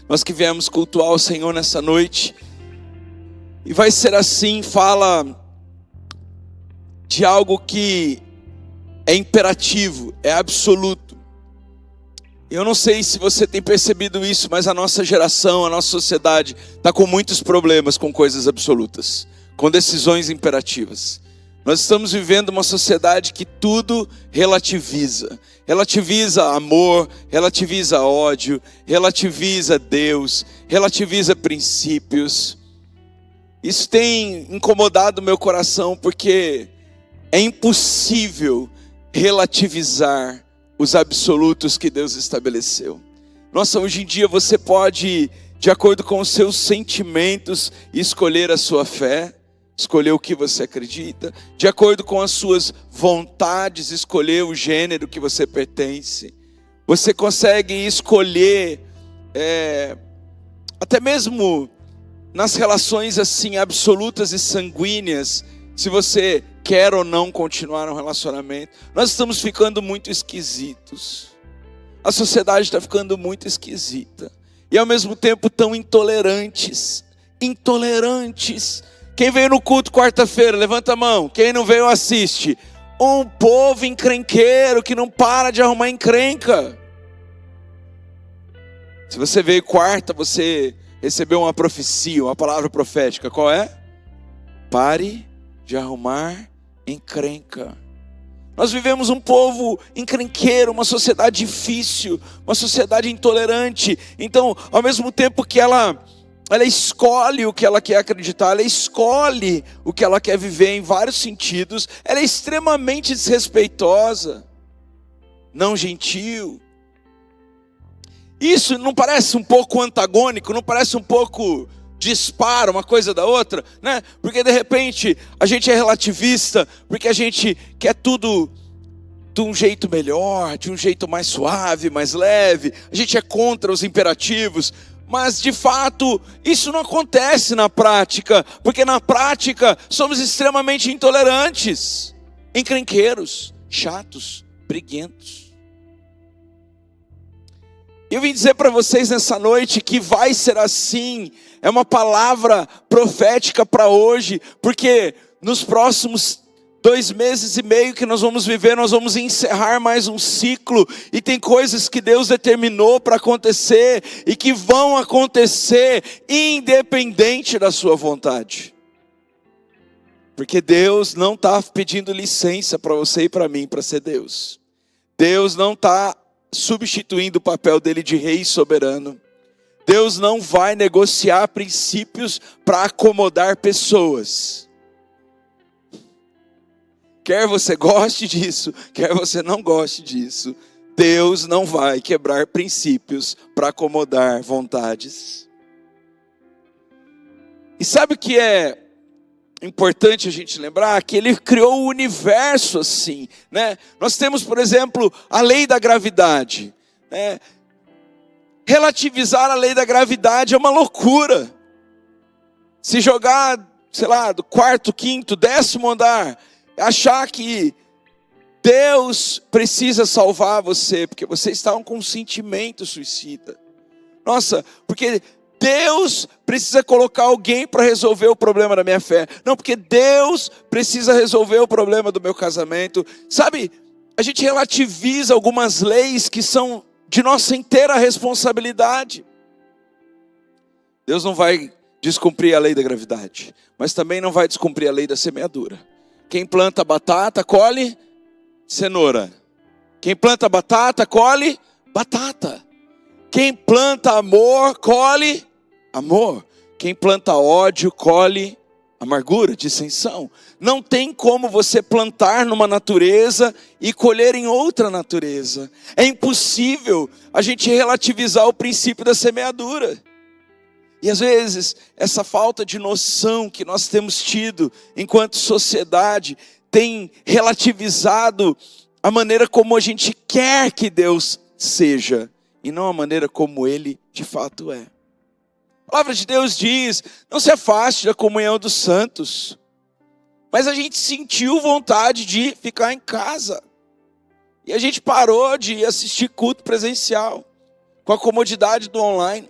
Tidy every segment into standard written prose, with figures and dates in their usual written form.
nós que viemos cultuar o Senhor nessa noite. E vai ser assim, fala de algo que é imperativo, é absoluto. Eu não sei se você tem percebido isso, mas a nossa geração, a nossa sociedade está com muitos problemas com coisas absolutas, com decisões imperativas. Nós estamos vivendo uma sociedade que tudo relativiza. Relativiza amor, relativiza ódio, relativiza Deus, relativiza princípios. Isso tem incomodado o meu coração porque é impossível relativizar os absolutos que Deus estabeleceu. Nossa, hoje em dia você pode, de acordo com os seus sentimentos, escolher a sua fé, escolher o que você acredita, de acordo com as suas vontades, escolher o gênero que você pertence. Você consegue escolher, até mesmo nas relações assim absolutas e sanguíneas, se você quer ou não continuar um relacionamento. Nós estamos ficando muito esquisitos. A sociedade está ficando muito esquisita. E ao mesmo tempo tão intolerantes. Intolerantes. Quem veio no culto quarta-feira, levanta a mão. Quem não veio, assiste. Um povo encrenqueiro que não para de arrumar encrenca. Se você veio quarta, você recebeu uma profecia, uma palavra profética. Qual é? Pare de arrumar encrenca. Nós vivemos um povo encrenqueiro, uma sociedade difícil, uma sociedade intolerante. Então, ao mesmo tempo que ela escolhe o que ela quer acreditar, ela escolhe o que ela quer viver em vários sentidos, ela é extremamente desrespeitosa, não gentil. Isso não parece um pouco antagônico, não parece um pouco dispara uma coisa da outra, né? Porque de repente a gente é relativista, porque a gente quer tudo de um jeito melhor, de um jeito mais suave, mais leve. A gente é contra os imperativos, mas de fato isso não acontece na prática, porque na prática somos extremamente intolerantes, encrenqueiros, chatos, briguentos. Eu vim dizer para vocês nessa noite que vai ser assim. É uma palavra profética para hoje, porque nos próximos 2 meses e meio que nós vamos viver, nós vamos encerrar mais um ciclo, e tem coisas que Deus determinou para acontecer, e que vão acontecer independente da sua vontade. Porque Deus não está pedindo licença para você e para mim para ser Deus. Deus não está substituindo o papel dele de rei soberano. Deus não vai negociar princípios para acomodar pessoas. Quer você goste disso, quer você não goste disso, Deus não vai quebrar princípios para acomodar vontades. E sabe o que é importante a gente lembrar? Que Ele criou o universo assim, né? Nós temos, por exemplo, a lei da gravidade, né? Relativizar a lei da gravidade é uma loucura. Se jogar, sei lá, do 4º, 5º, 10º andar, achar que Deus precisa salvar você, porque você está com um sentimento suicida. Nossa, porque Deus precisa colocar alguém para resolver o problema da minha fé. Não, porque Deus precisa resolver o problema do meu casamento. Sabe, a gente relativiza algumas leis que são de nossa inteira responsabilidade. Deus não vai descumprir a lei da gravidade, mas também não vai descumprir a lei da semeadura. Quem planta batata, colhe cenoura. Quem planta batata, colhe batata. Quem planta amor, colhe amor. Quem planta ódio, colhe amargura, dissensão. Não tem como você plantar numa natureza e colher em outra natureza. É impossível a gente relativizar o princípio da semeadura. E às vezes, essa falta de noção que nós temos tido enquanto sociedade tem relativizado a maneira como a gente quer que Deus seja, e não a maneira como Ele de fato é. A palavra de Deus diz: não se afaste da comunhão dos santos. Mas a gente sentiu vontade de ficar em casa. E a gente parou de assistir culto presencial, com a comodidade do online.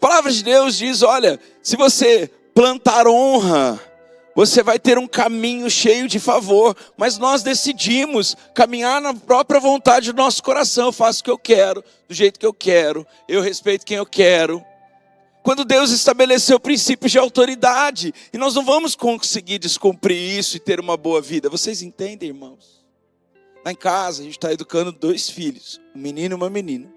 palavra de Deus diz, olha, se você plantar honra, você vai ter um caminho cheio de favor. Mas nós decidimos caminhar na própria vontade do nosso coração. Eu faço o que eu quero, do jeito que eu quero, eu respeito quem eu quero. Quando Deus estabeleceu princípios de autoridade, e nós não vamos conseguir descumprir isso e ter uma boa vida. Vocês entendem, irmãos? Lá em casa a gente está educando 2 filhos, um menino e uma menina.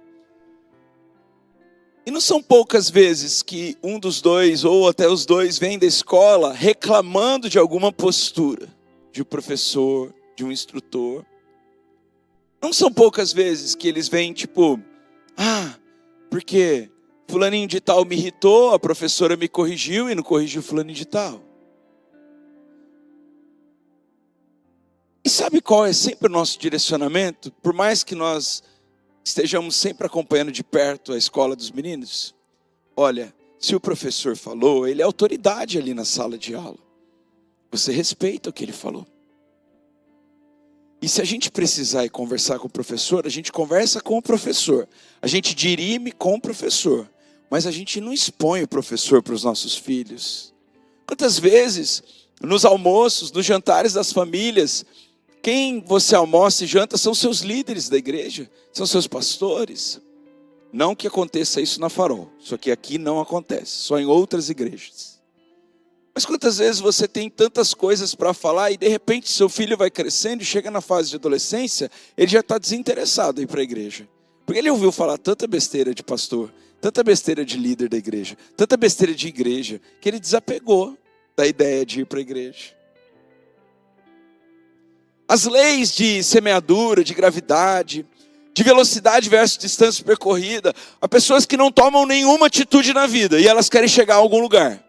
E não são poucas vezes que um dos 2, ou até os 2, vem da escola reclamando de alguma postura, de um professor, de um instrutor. Não são poucas vezes que eles vêm tipo, porque fulaninho de tal me irritou, a professora me corrigiu e não corrigiu fulaninho de tal. E sabe qual é sempre o nosso direcionamento? Por mais que nós estejamos sempre acompanhando de perto a escola dos meninos. Olha, se o professor falou, ele é autoridade ali na sala de aula. Você respeita o que ele falou. E se a gente precisar ir conversar com o professor, a gente conversa com o professor. A gente dirime com o professor. Mas a gente não expõe o professor para os nossos filhos. Quantas vezes, nos almoços, nos jantares das famílias, quem você almoça e janta são seus líderes da igreja, são seus pastores. Não que aconteça isso na Farol, só que aqui não acontece, só em outras igrejas. Mas quantas vezes você tem tantas coisas para falar e de repente seu filho vai crescendo e chega na fase de adolescência, ele já está desinteressado em ir para a igreja. Porque ele ouviu falar tanta besteira de pastor, tanta besteira de líder da igreja, tanta besteira de igreja, que ele desapegou da ideia de ir para a igreja. As leis de semeadura, de gravidade, de velocidade versus distância percorrida, há pessoas que não tomam nenhuma atitude na vida e elas querem chegar a algum lugar.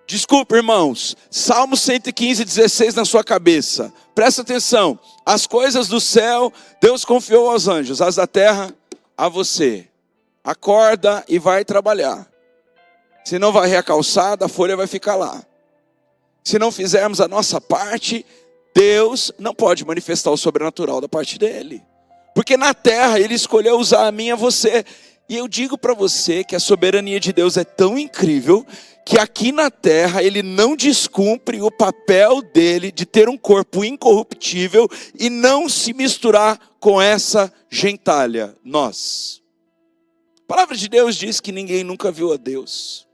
Desculpa, irmãos, Salmo 115, 16 na sua cabeça. Presta atenção, as coisas do céu Deus confiou aos anjos, as da terra a você. Acorda e vai trabalhar. Se não varrer a calçada, a folha vai ficar lá. Se não fizermos a nossa parte, Deus não pode manifestar o sobrenatural da parte dele. Porque na terra ele escolheu usar a mim e a você. E eu digo para você que a soberania de Deus é tão incrível que aqui na terra ele não descumpre o papel dele de ter um corpo incorruptível e não se misturar com essa gentalha, nós. A palavra de Deus diz que ninguém nunca viu a Deus.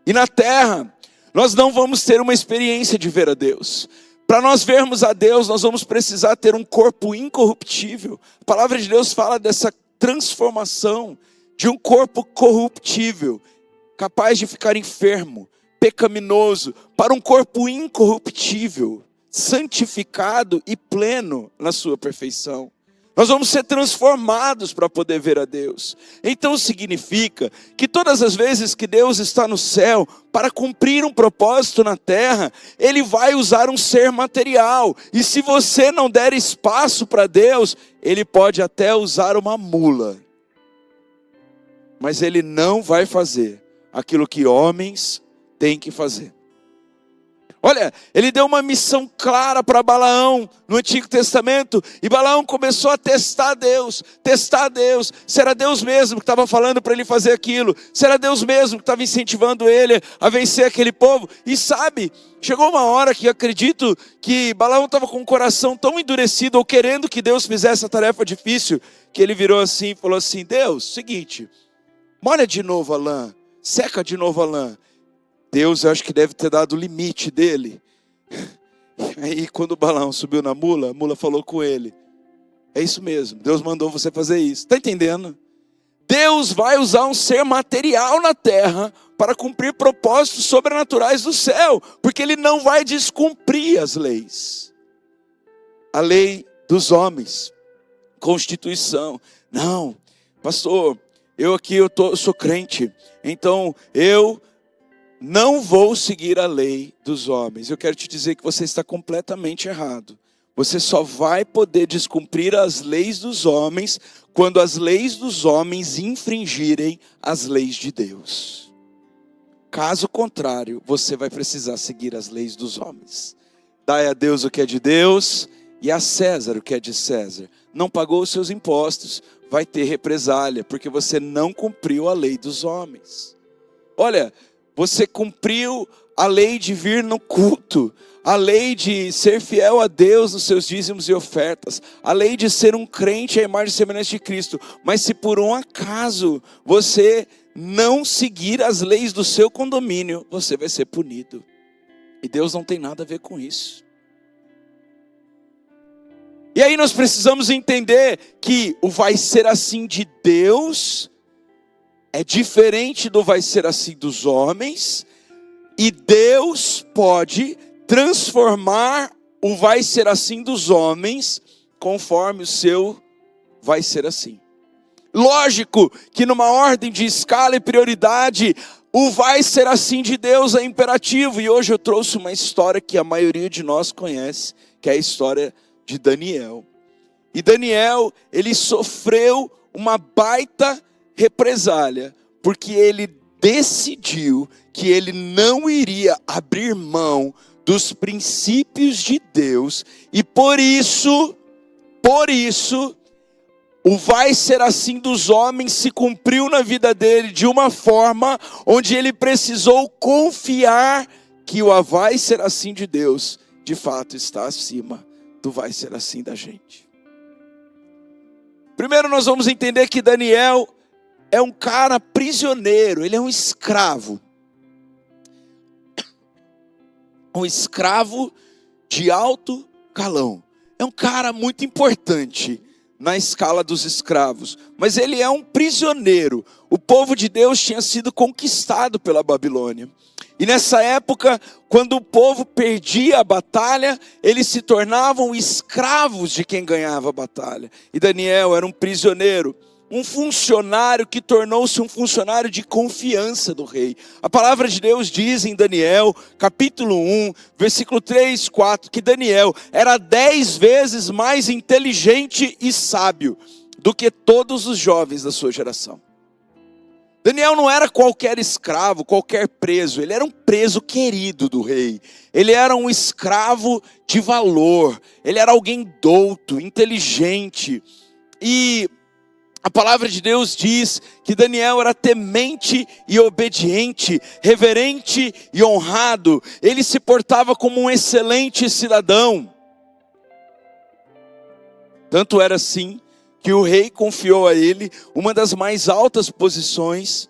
E na terra nós não vamos ter uma experiência de ver a Deus. Para nós vermos a Deus, nós vamos precisar ter um corpo incorruptível. A palavra de Deus fala dessa transformação de um corpo corruptível, capaz de ficar enfermo, pecaminoso, para um corpo incorruptível, santificado e pleno na sua perfeição. Nós vamos ser transformados para poder ver a Deus. Então significa que todas as vezes que Deus está no céu para cumprir um propósito na terra, Ele vai usar um ser material. E se você não der espaço para Deus, Ele pode até usar uma mula. Mas Ele não vai fazer aquilo que homens têm que fazer. Olha, ele deu uma missão clara para Balaão no Antigo Testamento, e Balaão começou a testar Deus, se era Deus mesmo que estava falando para ele fazer aquilo, se era Deus mesmo que estava incentivando ele a vencer aquele povo. E sabe, chegou uma hora que eu acredito que Balaão estava com o coração tão endurecido, ou querendo que Deus fizesse a tarefa difícil, que ele virou assim e falou assim: Deus, seguinte, molha de novo a lã, seca de novo a lã. Deus, eu acho que deve ter dado o limite dele. Aí quando o Balaão subiu na mula, a mula falou com ele: é isso mesmo, Deus mandou você fazer isso. Está entendendo? Deus vai usar um ser material na terra para cumprir propósitos sobrenaturais do céu, porque Ele não vai descumprir as leis. A lei dos homens, Constituição. Não, pastor, eu sou crente, então eu não vou seguir a lei dos homens. Eu quero te dizer que você está completamente errado. Você só vai poder descumprir as leis dos homens quando as leis dos homens infringirem as leis de Deus. Caso contrário, você vai precisar seguir as leis dos homens. Dai a Deus o que é de Deus e a César o que é de César. Não pagou os seus impostos, vai ter represália, porque você não cumpriu a lei dos homens. olha, você cumpriu a lei de vir no culto, a lei de ser fiel a Deus nos seus dízimos e ofertas, a lei de ser um crente à imagem e semelhança de Cristo. Mas se por um acaso você não seguir as leis do seu condomínio, você vai ser punido. E Deus não tem nada a ver com isso. E aí nós precisamos entender que o vai ser assim de Deus é diferente do vai ser assim dos homens, e Deus pode transformar o vai ser assim dos homens conforme o seu vai ser assim. Lógico que numa ordem de escala e prioridade, o vai ser assim de Deus é imperativo. E hoje eu trouxe uma história que a maioria de nós conhece, que é a história de Daniel. E Daniel, ele sofreu uma baita represália, porque ele decidiu que ele não iria abrir mão dos princípios de Deus, e por isso, o vai ser assim dos homens se cumpriu na vida dele de uma forma onde ele precisou confiar que o vai ser assim de Deus, de fato está acima do vai ser assim da gente. Primeiro nós vamos entender que Daniel é um cara prisioneiro, ele é um escravo. Um escravo de alto calão. É um cara muito importante na escala dos escravos, mas ele é um prisioneiro. O povo de Deus tinha sido conquistado pela Babilônia. E nessa época, quando o povo perdia a batalha, eles se tornavam escravos de quem ganhava a batalha. E Daniel era um prisioneiro, um funcionário que tornou-se um funcionário de confiança do rei. A palavra de Deus diz em Daniel, capítulo 1, versículo 3, 4, que Daniel era 10 vezes mais inteligente e sábio do que todos os jovens da sua geração. Daniel não era qualquer escravo, qualquer preso, ele era um preso querido do rei. Ele era um escravo de valor, ele era alguém douto, inteligente. E a palavra de Deus diz que Daniel era temente e obediente, reverente e honrado. Ele se portava como um excelente cidadão. Tanto era assim que o rei confiou a ele uma das mais altas posições.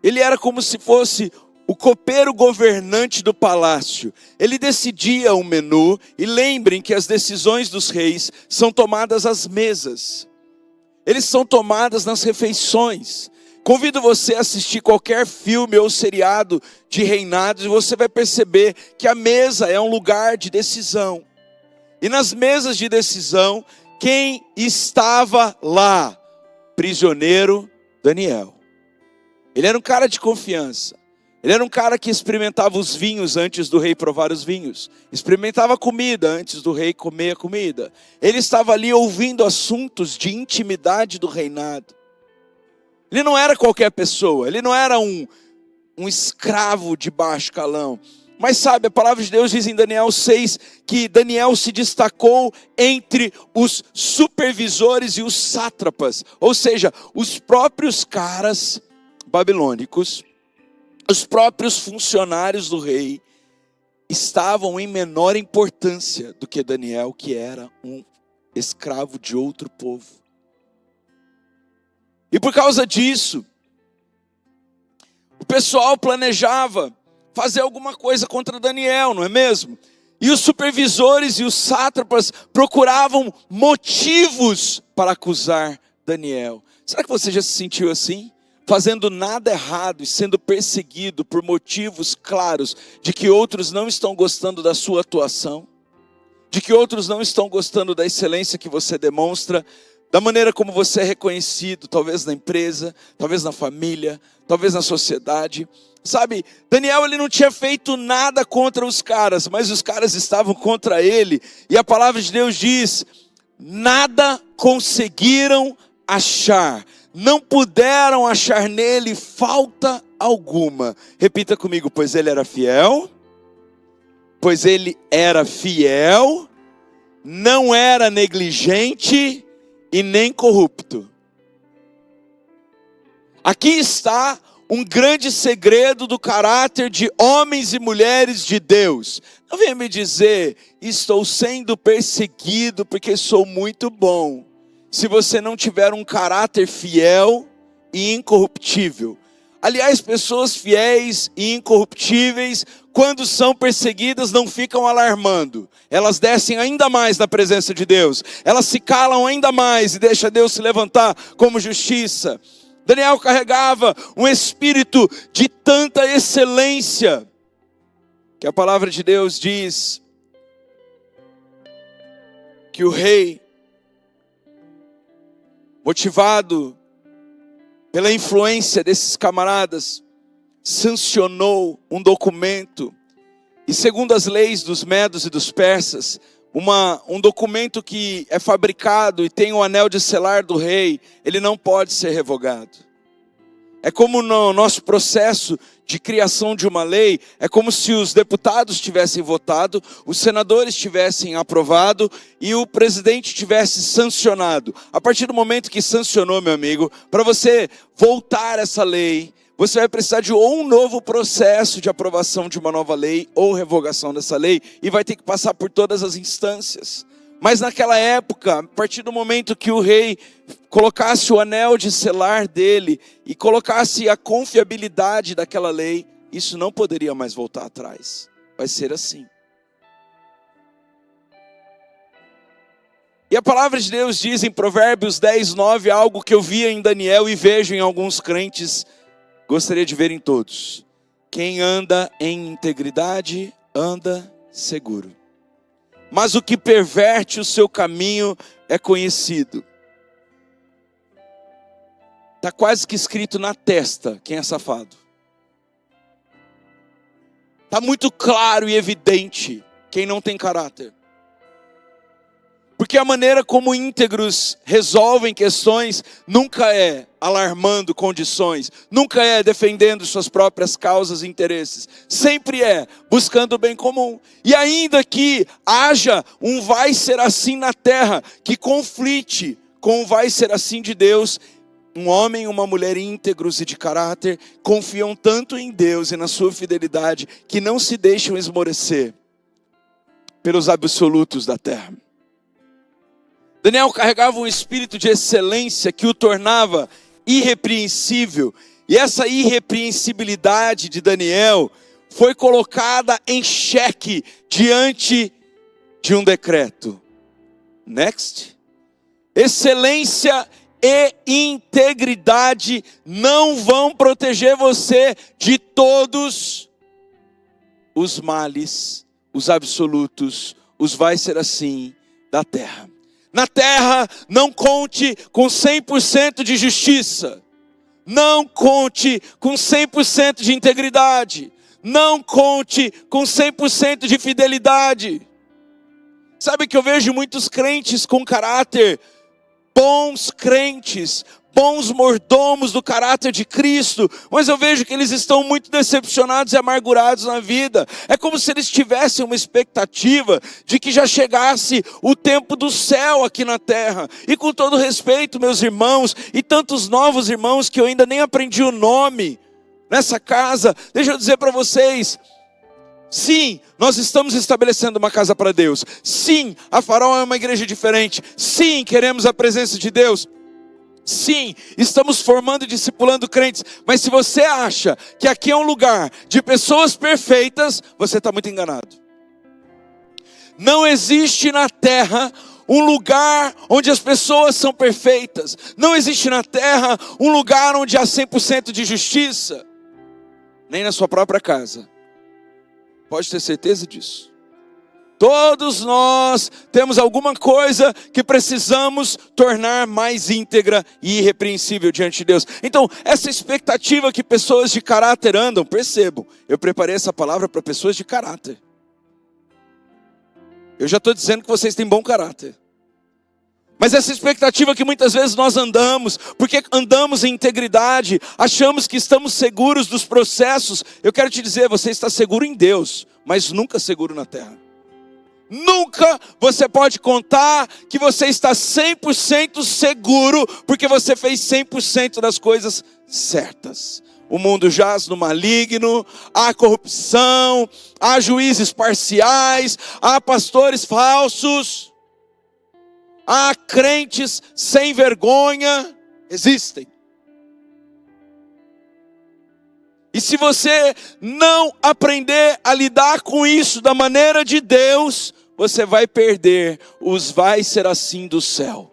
Ele era como se fosse o copeiro governante do palácio. Ele decidia o menu, e lembrem que as decisões dos reis são tomadas às mesas. Eles são tomadas nas refeições. Convido você a assistir qualquer filme ou seriado de reinados e você vai perceber que a mesa é um lugar de decisão. E nas mesas de decisão, quem estava lá? Prisioneiro Daniel. Ele era um cara de confiança. Ele era um cara que experimentava os vinhos antes do rei provar os vinhos. Experimentava a comida antes do rei comer a comida. Ele estava ali ouvindo assuntos de intimidade do reinado. Ele não era qualquer pessoa. Ele não era um escravo de baixo calão. Mas sabe, a palavra de Deus diz em Daniel 6 que Daniel se destacou entre os supervisores e os sátrapas. Ou seja, os próprios caras babilônicos, os próprios funcionários do rei estavam em menor importância do que Daniel, que era um escravo de outro povo. E por causa disso, o pessoal planejava fazer alguma coisa contra Daniel, não é mesmo? E os supervisores e os sátrapas procuravam motivos para acusar Daniel. Será que você já se sentiu assim? Fazendo nada errado e sendo perseguido por motivos claros de que outros não estão gostando da sua atuação, de que outros não estão gostando da excelência que você demonstra, da maneira como você é reconhecido, talvez na empresa, talvez na família, talvez na sociedade. Sabe, Daniel ele não tinha feito nada contra os caras, mas os caras estavam contra ele. E a palavra de Deus diz, nada conseguiram achar. Não puderam achar nele falta alguma. Repita comigo, pois ele era fiel. Pois ele era fiel. Não era negligente e nem corrupto. Aqui está um grande segredo do caráter de homens e mulheres de Deus. Não venha me dizer, estou sendo perseguido porque sou muito bom. Se você não tiver um caráter fiel e incorruptível. Aliás, pessoas fiéis e incorruptíveis, quando são perseguidas, não ficam alarmando. Elas descem ainda mais na presença de Deus. Elas se calam ainda mais e deixam Deus se levantar como justiça. Daniel carregava um espírito de tanta excelência, que a palavra de Deus diz que o rei, motivado pela influência desses camaradas, sancionou um documento, e segundo as leis dos medos e dos persas, um documento que é fabricado e tem o anel de selar do rei, ele não pode ser revogado. É como no nosso processo de criação de uma lei, é como se os deputados tivessem votado, os senadores tivessem aprovado e o presidente tivesse sancionado. A partir do momento que sancionou, meu amigo, para você voltar essa lei, você vai precisar de ou um novo processo de aprovação de uma nova lei ou revogação dessa lei e vai ter que passar por todas as instâncias. Mas naquela época, a partir do momento que o rei colocasse o anel de selar dele e colocasse a confiabilidade daquela lei, isso não poderia mais voltar atrás. Vai ser assim. E a palavra de Deus diz em Provérbios 10:9, algo que eu via em Daniel e vejo em alguns crentes, gostaria de ver em todos. Quem anda em integridade, anda seguro. Mas o que perverte o seu caminho é conhecido. Está quase que escrito na testa quem é safado. Está muito claro e evidente quem não tem caráter. Porque a maneira como íntegros resolvem questões nunca é alarmando condições, nunca é defendendo suas próprias causas e interesses, sempre é buscando o bem comum. E ainda que haja um vai ser assim na terra, que conflite com o vai ser assim de Deus, um homem e uma mulher íntegros e de caráter confiam tanto em Deus e na sua fidelidade que não se deixam esmorecer pelos absolutos da terra. Daniel carregava um espírito de excelência que o tornava irrepreensível. E essa irrepreensibilidade de Daniel foi colocada em xeque diante de um decreto. Next. Excelência e integridade não vão proteger você de todos os males, os absolutos, os vai ser assim da terra. Na terra, não conte com 100% de justiça. Não conte com 100% de integridade. Não conte com 100% de fidelidade. Sabe que eu vejo muitos crentes com caráter, bons crentes, bons mordomos do caráter de Cristo, mas eu vejo que eles estão muito decepcionados e amargurados na vida. É como se eles tivessem uma expectativa de que já chegasse o tempo do céu aqui na terra. E com todo respeito, meus irmãos, e tantos novos irmãos que eu ainda nem aprendi o nome nessa casa, deixa eu dizer para vocês, sim, nós estamos estabelecendo uma casa para Deus. Sim, a Farol é uma igreja diferente. Sim, queremos a presença de Deus. Sim, estamos formando e discipulando crentes, mas se você acha que aqui é um lugar de pessoas perfeitas, você está muito enganado. Não existe na terra um lugar onde as pessoas são perfeitas. Não existe na terra um lugar onde há 100% de justiça. Nem na sua própria casa. Pode ter certeza disso. Todos nós temos alguma coisa que precisamos tornar mais íntegra e irrepreensível diante de Deus. Então, essa expectativa que pessoas de caráter andam, percebam, eu preparei essa palavra para pessoas de caráter. Eu já estou dizendo que vocês têm bom caráter. Mas essa expectativa que muitas vezes nós andamos, porque andamos em integridade, achamos que estamos seguros dos processos. Eu quero te dizer, você está seguro em Deus, mas nunca seguro na terra. Nunca você pode contar que você está 100% seguro, porque você fez 100% das coisas certas. O mundo jaz no maligno, há corrupção, há juízes parciais, há pastores falsos, há crentes sem vergonha, existem. E se você não aprender a lidar com isso da maneira de Deus, você vai perder os vai ser assim do céu.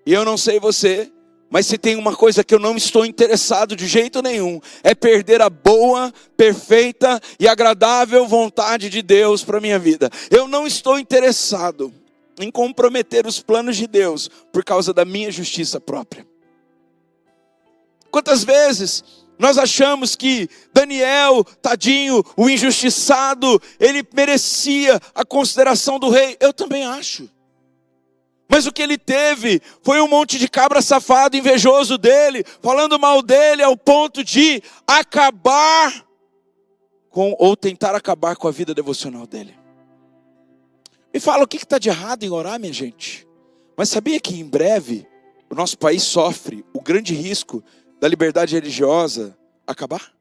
E eu não sei você, mas se tem uma coisa que eu não estou interessado de jeito nenhum, é perder a boa, perfeita e agradável vontade de Deus para a minha vida. Eu não estou interessado em comprometer os planos de Deus por causa da minha justiça própria. Quantas vezes nós achamos que Daniel, tadinho, o injustiçado, ele merecia a consideração do rei? Eu também acho. Mas o que ele teve foi um monte de cabra safado, invejoso dele, falando mal dele ao ponto de acabar com, ou tentar acabar com a vida devocional dele. Me fala, o que está de errado em orar, minha gente? Mas sabia que em breve o nosso país sofre o grande risco da liberdade religiosa acabar?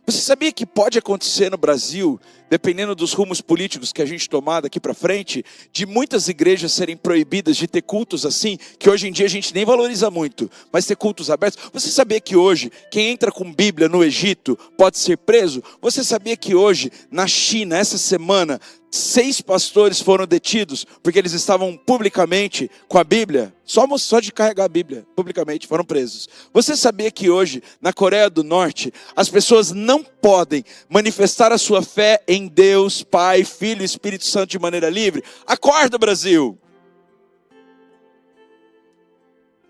Você sabia que pode acontecer no Brasil, dependendo dos rumos políticos que a gente tomar daqui para frente, de muitas igrejas serem proibidas de ter cultos assim, que hoje em dia a gente nem valoriza muito, mas ter cultos abertos? Você sabia que hoje, quem entra com Bíblia no Egito pode ser preso? Você sabia que hoje, na China, essa semana, 6 pastores foram detidos porque eles estavam publicamente com a Bíblia, só de carregar a Bíblia, publicamente foram presos. Você sabia que hoje, na Coreia do Norte, as pessoas não podem manifestar a sua fé em Deus, Pai, Filho e Espírito Santo de maneira livre? Acorda, Brasil!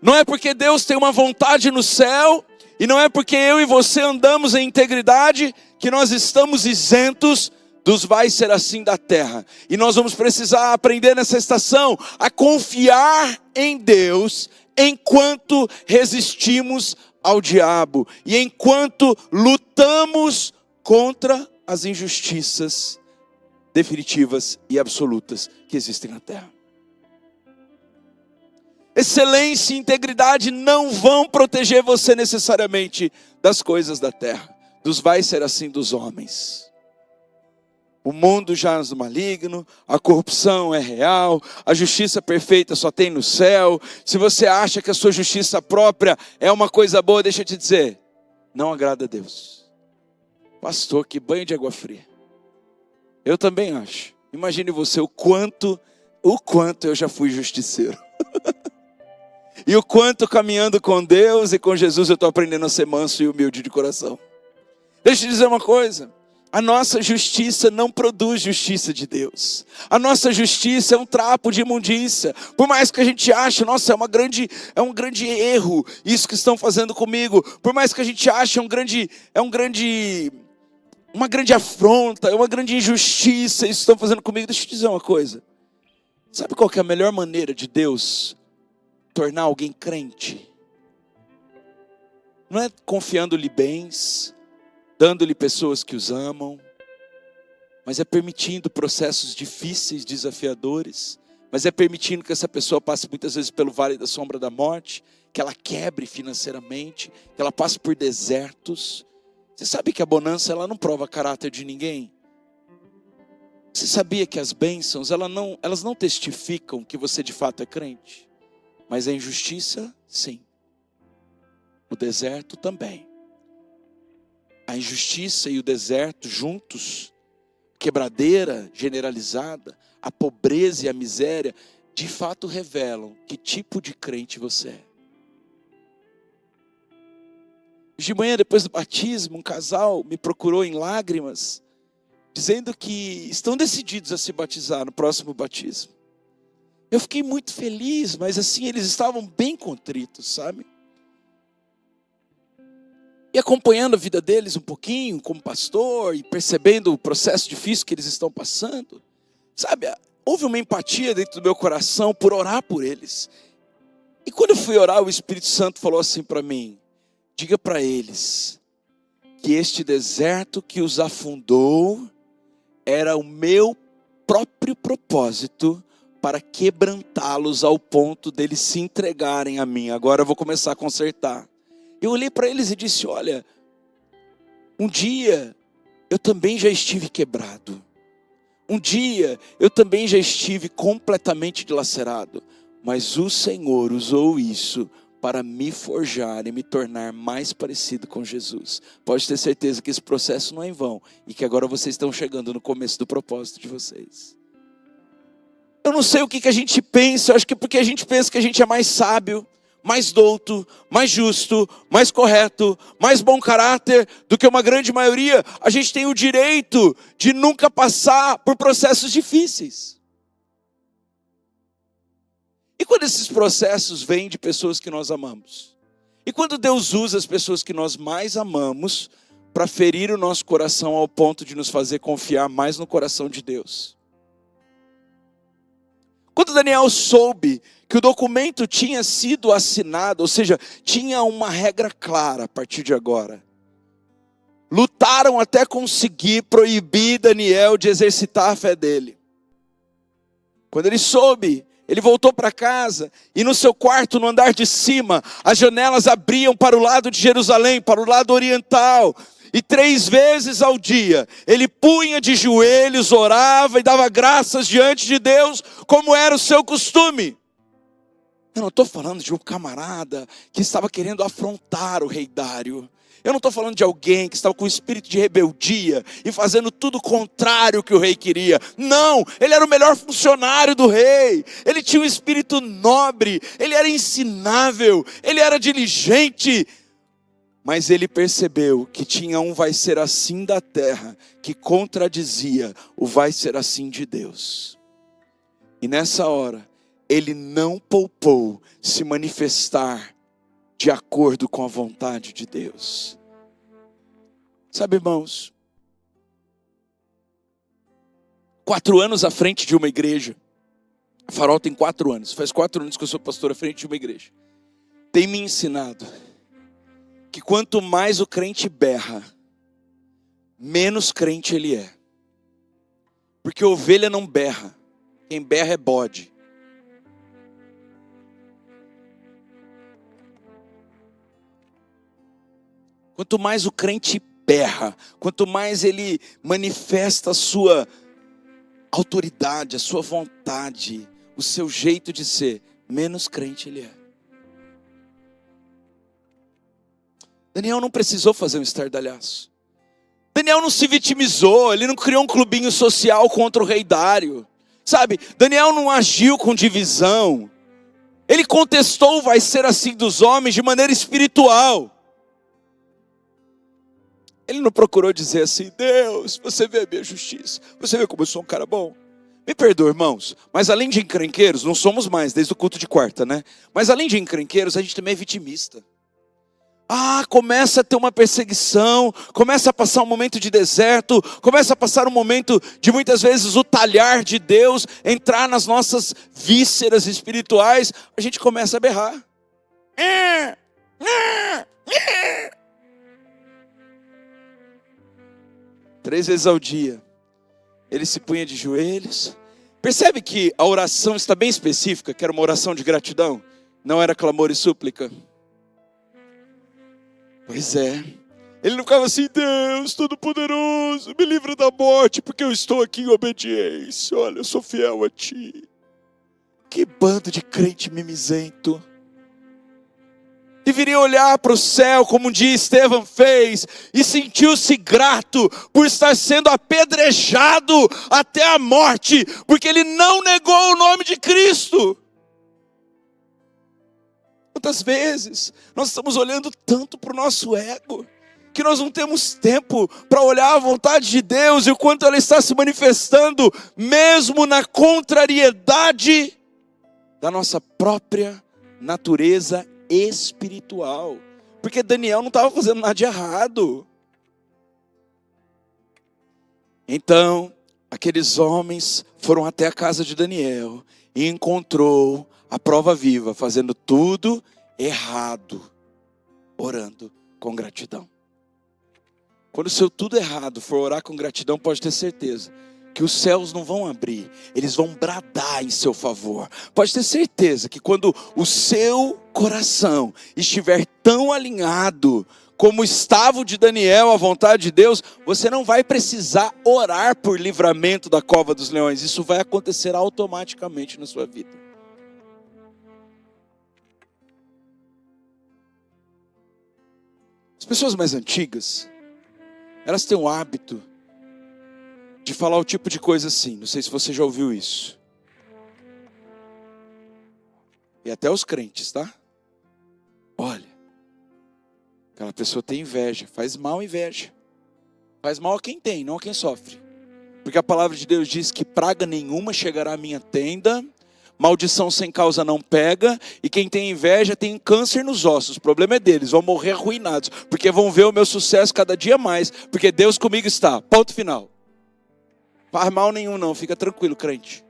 Não é porque Deus tem uma vontade no céu, e não é porque eu e você andamos em integridade, que nós estamos isentos dos vai ser assim da terra. E nós vamos precisar aprender nessa estação a confiar em Deus enquanto resistimos ao diabo e enquanto lutamos contra as injustiças definitivas e absolutas que existem na terra. Excelência e integridade não vão proteger você necessariamente das coisas da terra, dos vai ser assim dos homens. O mundo jaz no maligno, a corrupção é real, a justiça perfeita só tem no céu. Se você acha que a sua justiça própria é uma coisa boa, deixa eu te dizer, não agrada a Deus. Pastor, que banho de água fria. Eu também acho. Imagine você o quanto eu já fui justiceiro. E o quanto caminhando com Deus e com Jesus eu estou aprendendo a ser manso e humilde de coração. Deixa eu te dizer uma coisa. A nossa justiça não produz justiça de Deus. A nossa justiça é um trapo de imundícia. Por mais que a gente ache, nossa, é um grande erro isso que estão fazendo comigo. Por mais que a gente ache uma grande afronta, é uma grande injustiça isso que estão fazendo comigo. Deixa eu te dizer uma coisa. Sabe qual que é a melhor maneira de Deus tornar alguém crente? Não é confiando-lhe bens, dando-lhe pessoas que os amam, mas é permitindo processos difíceis, desafiadores, mas é permitindo que essa pessoa passe muitas vezes pelo vale da sombra da morte, que ela quebre financeiramente, que ela passe por desertos. Você sabe que a bonança ela não prova caráter de ninguém? Você sabia que as bênçãos elas não testificam que você de fato é crente? Mas a injustiça, sim. O deserto também. A injustiça e o deserto juntos, quebradeira generalizada, a pobreza e a miséria, de fato revelam que tipo de crente você é. De manhã, depois do batismo, um casal me procurou em lágrimas, dizendo que estão decididos a se batizar no próximo batismo. Eu fiquei muito feliz, mas assim, eles estavam bem contritos, sabe? E acompanhando a vida deles um pouquinho, como pastor, e percebendo o processo difícil que eles estão passando, sabe, houve uma empatia dentro do meu coração por orar por eles. E quando eu fui orar, o Espírito Santo falou assim para mim, diga para eles que este deserto que os afundou era o meu próprio propósito para quebrantá-los ao ponto deles se entregarem a mim. Agora eu vou começar a consertar. Eu olhei para eles e disse: olha, um dia eu também já estive quebrado. Um dia eu também já estive completamente dilacerado. Mas o Senhor usou isso para me forjar e me tornar mais parecido com Jesus. Pode ter certeza que esse processo não é em vão. E que agora vocês estão chegando no começo do propósito de vocês. Eu não sei o que a gente pensa. Eu acho que é porque a gente pensa que a gente é mais sábio, mais douto, mais justo, mais correto, mais bom caráter do que uma grande maioria. A gente tem o direito de nunca passar por processos difíceis. E quando esses processos vêm de pessoas que nós amamos? E quando Deus usa as pessoas que nós mais amamos para ferir o nosso coração ao ponto de nos fazer confiar mais no coração de Deus? Quando Daniel soube que o documento tinha sido assinado, ou seja, tinha uma regra clara a partir de agora, lutaram até conseguir proibir Daniel de exercitar a fé dele. Quando ele soube, ele voltou para casa e no seu quarto, no andar de cima, as janelas abriam para o lado de Jerusalém, para o lado oriental. E 3 vezes ao dia, ele punha de joelhos, orava e dava graças diante de Deus, como era o seu costume. Eu não estou falando de um camarada que estava querendo afrontar o rei Dário. Eu não estou falando de alguém que estava com espírito de rebeldia e fazendo tudo contrário ao que o rei queria. Não, ele era o melhor funcionário do rei. Ele tinha um espírito nobre, ele era ensinável, ele era diligente. Mas ele percebeu que tinha um vai ser assim da terra que contradizia o vai ser assim de Deus. E nessa hora, ele não poupou se manifestar de acordo com a vontade de Deus. Sabe, irmãos, 4 anos à frente de uma igreja, a Farol tem 4 anos, faz 4 anos que eu sou pastor à frente de uma igreja, tem me ensinado que quanto mais o crente berra, menos crente ele é. Porque ovelha não berra, quem berra é bode. Quanto mais o crente berra, quanto mais ele manifesta a sua autoridade, a sua vontade, o seu jeito de ser, menos crente ele é. Daniel não precisou fazer um estardalhaço. Daniel não se vitimizou, ele não criou um clubinho social contra o rei Dário. Sabe, Daniel não agiu com divisão. Ele contestou vai ser assim dos homens de maneira espiritual. Ele não procurou dizer assim: Deus, você vê a minha justiça, você vê como eu sou um cara bom. Me perdoa, irmãos, mas além de encrenqueiros, não somos mais, desde o culto de quarta, né? Mas além de encrenqueiros, a gente também é vitimista. Começa a ter uma perseguição, começa a passar um momento de deserto, começa a passar um momento de muitas vezes o talhar de Deus entrar nas nossas vísceras espirituais, a gente começa a berrar. 3 vezes ao dia, ele se punha de joelhos. Percebe que a oração está bem específica, que era uma oração de gratidão, não era clamor e súplica. Pois é, ele não ficava assim: Deus Todo-Poderoso, me livra da morte, porque eu estou aqui em obediência, olha, eu sou fiel a Ti. Que bando de crente mimizento. Deveria olhar para o céu, como um dia Estevão fez, e sentiu-se grato por estar sendo apedrejado até a morte, porque ele não negou o nome de Cristo. Quantas vezes nós estamos olhando tanto para o nosso ego, que nós não temos tempo para olhar a vontade de Deus e o quanto ela está se manifestando, mesmo na contrariedade da nossa própria natureza espiritual. Porque Daniel não estava fazendo nada de errado. Então, aqueles homens foram até a casa de Daniel e encontrou a prova viva, fazendo tudo errado, orando com gratidão. Quando o seu tudo errado for orar com gratidão, pode ter certeza que os céus não vão abrir, eles vão bradar em seu favor. Pode ter certeza que quando o seu coração estiver tão alinhado como estava o de Daniel à vontade de Deus, você não vai precisar orar por livramento da cova dos leões. Isso vai acontecer automaticamente na sua vida. As pessoas mais antigas, elas têm o hábito de falar o tipo de coisa assim. Não sei se você já ouviu isso. E até os crentes, tá? Olha, aquela pessoa tem inveja. Faz mal a inveja. Faz mal a quem tem, não a quem sofre. Porque a palavra de Deus diz que praga nenhuma chegará à minha tenda, maldição sem causa não pega, e quem tem inveja tem câncer nos ossos. O problema é deles, vão morrer arruinados, porque vão ver o meu sucesso cada dia mais, porque Deus comigo está. Ponto final. Faz mal nenhum não, fica tranquilo, crente.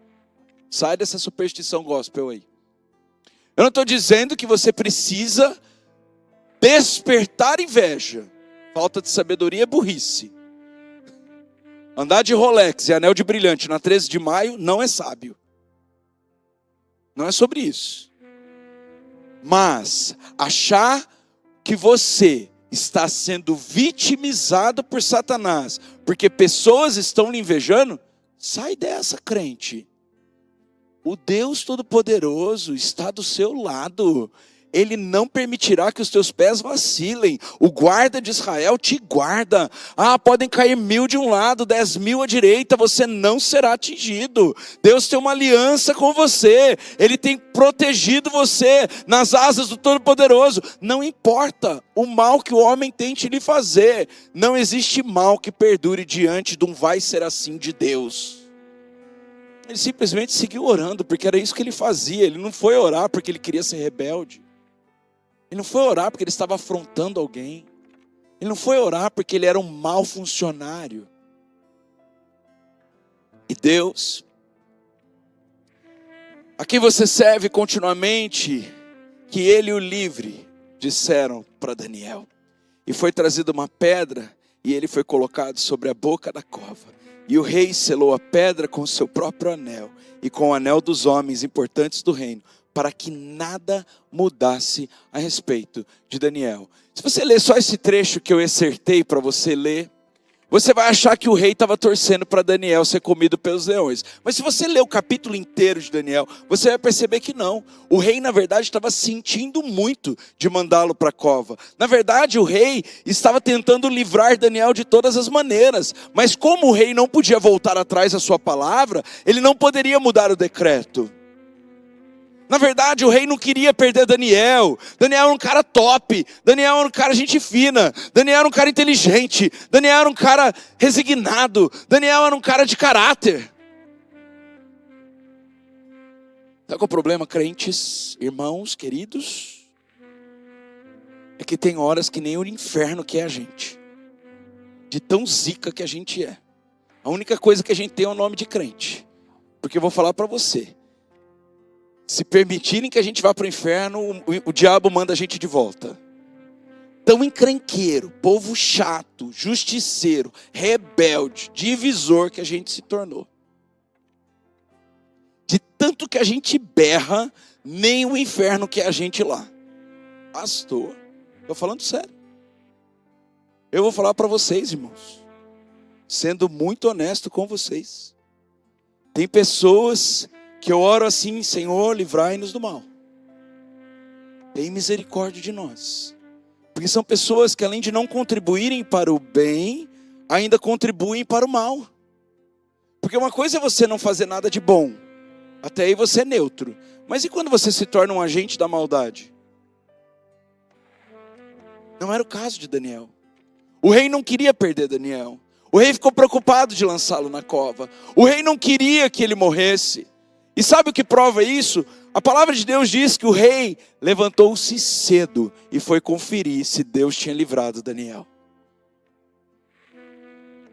Sai dessa superstição gospel aí. Eu não estou dizendo que você precisa despertar inveja. Falta de sabedoria é burrice. Andar de Rolex e anel de brilhante na 13 de maio não é sábio. Não é sobre isso. Mas achar que você está sendo vitimizado por Satanás, porque pessoas estão lhe invejando, sai dessa, crente. O Deus Todo-Poderoso está do seu lado. Ele não permitirá que os teus pés vacilem. O guarda de Israel te guarda. Podem cair 1000 de um lado, 10.000 à direita, você não será atingido. Deus tem uma aliança com você. Ele tem protegido você nas asas do Todo-Poderoso. Não importa o mal que o homem tente lhe fazer. Não existe mal que perdure diante de um vai ser assim de Deus. Ele simplesmente seguiu orando, porque era isso que ele fazia. Ele não foi orar porque ele queria ser rebelde. Ele não foi orar porque ele estava afrontando alguém. Ele não foi orar porque ele era um mau funcionário. E Deus, a quem você serve continuamente, que ele o livre, disseram para Daniel. E foi trazida uma pedra, e ele foi colocado sobre a boca da cova. E o rei selou a pedra com o seu próprio anel, e com o anel dos homens importantes do reino, para que nada mudasse a respeito de Daniel. Se você ler só esse trecho que eu excertei para você ler, você vai achar que o rei estava torcendo para Daniel ser comido pelos leões. Mas se você ler o capítulo inteiro de Daniel, você vai perceber que não. O rei, na verdade, estava sentindo muito de mandá-lo para a cova. Na verdade, o rei estava tentando livrar Daniel de todas as maneiras. Mas como o rei não podia voltar atrás da sua palavra, ele não poderia mudar o decreto. Na verdade, o rei não queria perder Daniel. Daniel era um cara top. Daniel era um cara gente fina. Daniel era um cara inteligente. Daniel era um cara resignado. Daniel era um cara de caráter. Sabe qual é o problema, crentes, irmãos, queridos? É que tem horas que nem o inferno quer a gente. De tão zica que a gente é. A única coisa que a gente tem é o nome de crente. Porque eu vou falar para você. Se permitirem que a gente vá para o inferno, o diabo manda a gente de volta. Tão encrenqueiro, povo chato, justiceiro, rebelde, divisor que a gente se tornou. De tanto que a gente berra, nem o inferno quer a gente lá. Pastor, estou falando sério. Eu vou falar para vocês, irmãos, sendo muito honesto com vocês. Tem pessoas que eu oro assim: Senhor, livrai-nos do mal. Tem misericórdia de nós. Porque são pessoas que, além de não contribuírem para o bem, ainda contribuem para o mal. Porque uma coisa é você não fazer nada de bom. Até aí você é neutro. Mas e quando você se torna um agente da maldade? Não era o caso de Daniel. O rei não queria perder Daniel. O rei ficou preocupado de lançá-lo na cova. O rei não queria que ele morresse. E sabe o que prova isso? A palavra de Deus diz que o rei levantou-se cedo e foi conferir se Deus tinha livrado Daniel.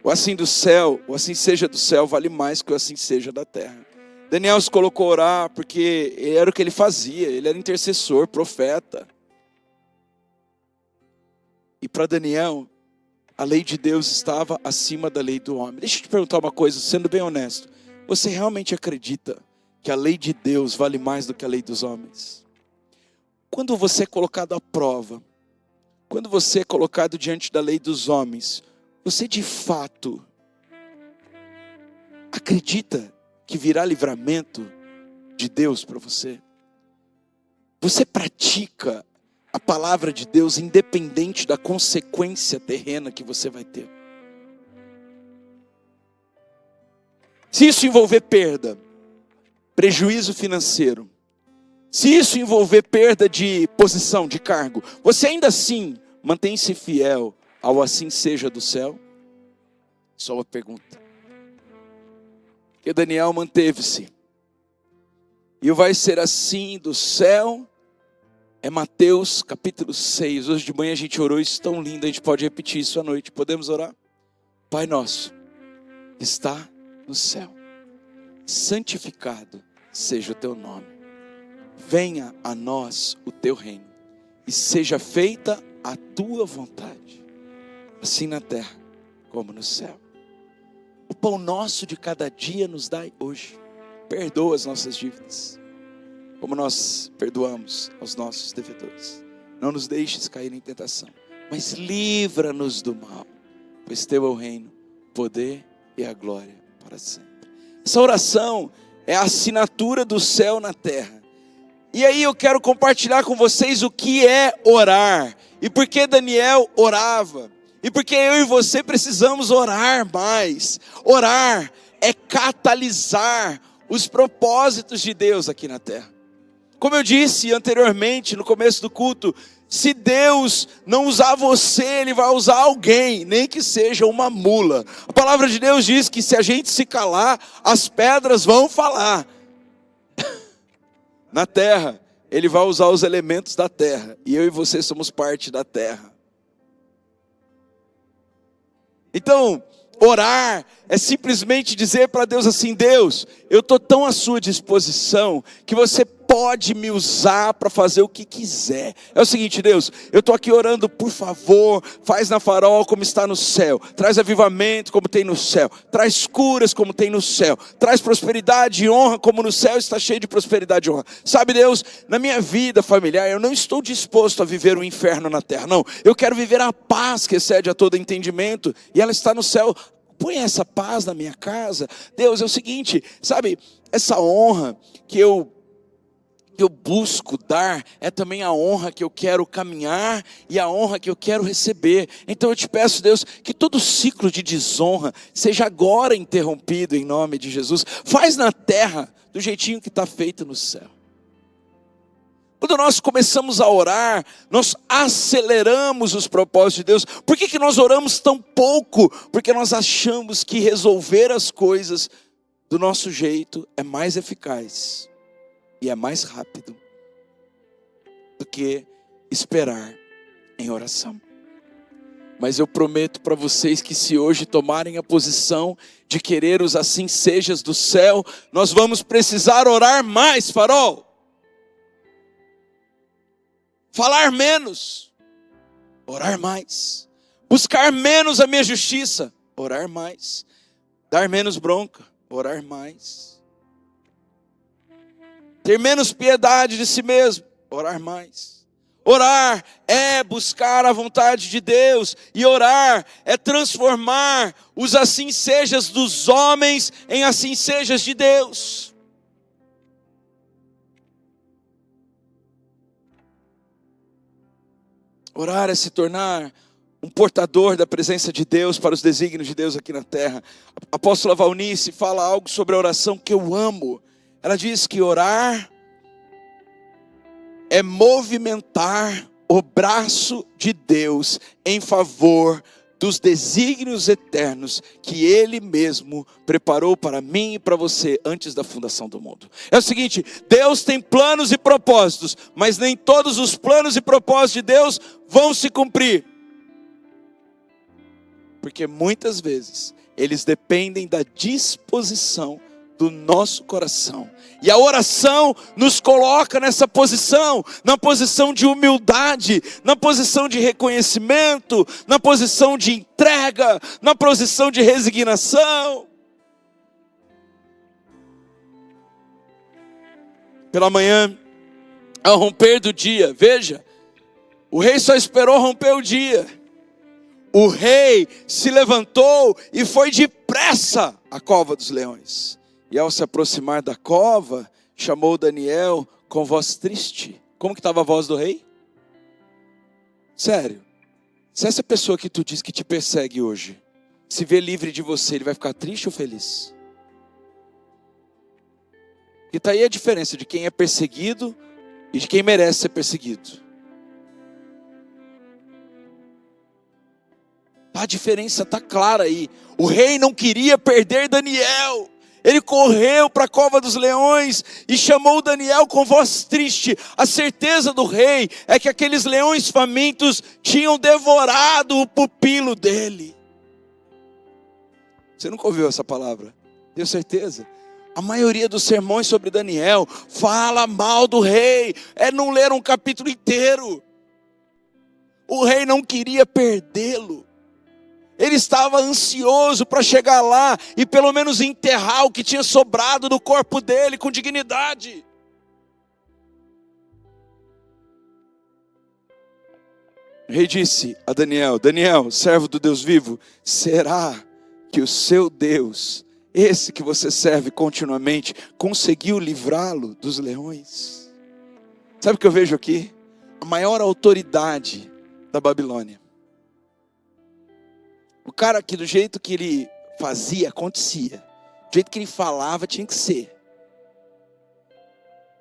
O assim do céu, o assim seja do céu, vale mais que o assim seja da terra. Daniel se colocou a orar porque era o que ele fazia. Ele era intercessor, profeta. E para Daniel, a lei de Deus estava acima da lei do homem. Deixa eu te perguntar uma coisa, sendo bem honesto. Você realmente acredita que a lei de Deus vale mais do que a lei dos homens? Quando você é colocado à prova, quando você é colocado diante da lei dos homens, você de fato acredita que virá livramento de Deus para você? Você pratica a palavra de Deus independente da consequência terrena que você vai ter? Se isso envolver perda, prejuízo financeiro, se isso envolver perda de posição, de cargo, você ainda assim mantém-se fiel ao assim seja do céu? Só uma pergunta. Porque Daniel manteve-se. E o vai ser assim do céu é Mateus capítulo 6. Hoje de manhã a gente orou isso tão lindo, a gente pode repetir isso à noite. Podemos orar? Pai nosso, que está no céu, santificado seja o teu nome. Venha a nós o teu reino e seja feita a tua vontade, assim na terra como no céu. O pão nosso de cada dia nos dai hoje. Perdoa as nossas dívidas, como nós perdoamos aos nossos devedores. Não nos deixes cair em tentação, mas livra-nos do mal, pois teu é o reino, o poder e a glória para sempre. Essa oração é a assinatura do céu na terra. E aí eu quero compartilhar com vocês o que é orar, e por que Daniel orava, e por que eu e você precisamos orar mais. Orar é catalisar os propósitos de Deus aqui na terra. Como eu disse anteriormente no começo do culto, se Deus não usar você, Ele vai usar alguém, nem que seja uma mula. A palavra de Deus diz que se a gente se calar, as pedras vão falar. Na terra, Ele vai usar os elementos da terra, e eu e você somos parte da terra. Então, orar é simplesmente dizer para Deus assim: Deus, eu estou tão à sua disposição que você pode me usar para fazer o que quiser. É o seguinte, Deus, eu estou aqui orando, por favor, faz na Farol como está no céu, traz avivamento como tem no céu, traz curas como tem no céu, traz prosperidade e honra como no céu está cheio de prosperidade e honra. Sabe, Deus, na minha vida familiar eu não estou disposto a viver o inferno na terra, não. Eu quero viver a paz que excede a todo entendimento, e ela está no céu. Põe essa paz na minha casa. Deus, é o seguinte, sabe, essa honra que eu busco dar, é também a honra que eu quero caminhar e a honra que eu quero receber. Então eu te peço, Deus, que todo ciclo de desonra seja agora interrompido em nome de Jesus. Faz na terra do jeitinho que está feito no céu. Quando nós começamos a orar, nós aceleramos os propósitos de Deus. Por que nós oramos tão pouco? Porque nós achamos que resolver as coisas do nosso jeito é mais eficaz e é mais rápido do que esperar em oração. Mas eu prometo para vocês que se hoje tomarem a posição de querer os assim sejas do céu, nós vamos precisar orar mais, Farol. Falar menos, orar mais. Buscar menos a minha justiça, orar mais. Dar menos bronca, orar mais. Ter menos piedade de si mesmo, orar mais. Orar é buscar a vontade de Deus, e orar é transformar os assim sejas dos homens em assim sejas de Deus. Orar é se tornar um portador da presença de Deus para os desígnios de Deus aqui na terra. A apóstola Valnice fala algo sobre a oração que eu amo. Ela diz que orar é movimentar o braço de Deus em favor dos desígnios eternos que Ele mesmo preparou para mim e para você antes da fundação do mundo. É o seguinte, Deus tem planos e propósitos, mas nem todos os planos e propósitos de Deus vão se cumprir. Porque muitas vezes eles dependem da disposição do nosso coração. E a oração nos coloca nessa posição, na posição de humildade, na posição de reconhecimento, na posição de entrega, na posição de resignação. Pela manhã, ao romper do dia, veja, o rei só esperou romper o dia. O rei se levantou e foi depressa à cova dos leões. E ao se aproximar da cova, chamou Daniel com voz triste. Como que estava a voz do rei? Sério, se essa pessoa que tu diz que te persegue hoje, se vê livre de você, ele vai ficar triste ou feliz? E está aí a diferença de quem é perseguido e de quem merece ser perseguido. A diferença está clara aí. O rei não queria perder Daniel. Ele correu para a cova dos leões e chamou Daniel com voz triste. A certeza do rei é que aqueles leões famintos tinham devorado o pupilo dele. Você nunca ouviu essa palavra? Tenho certeza. A maioria dos sermões sobre Daniel fala mal do rei. É não ler um capítulo inteiro. O rei não queria perdê-lo. Ele estava ansioso para chegar lá e pelo menos enterrar o que tinha sobrado do corpo dele com dignidade. O rei disse a Daniel: Daniel, servo do Deus vivo, será que o seu Deus, esse que você serve continuamente, conseguiu livrá-lo dos leões? Sabe o que eu vejo aqui? A maior autoridade da Babilônia. O cara que do jeito que ele fazia, acontecia. Do jeito que ele falava, tinha que ser.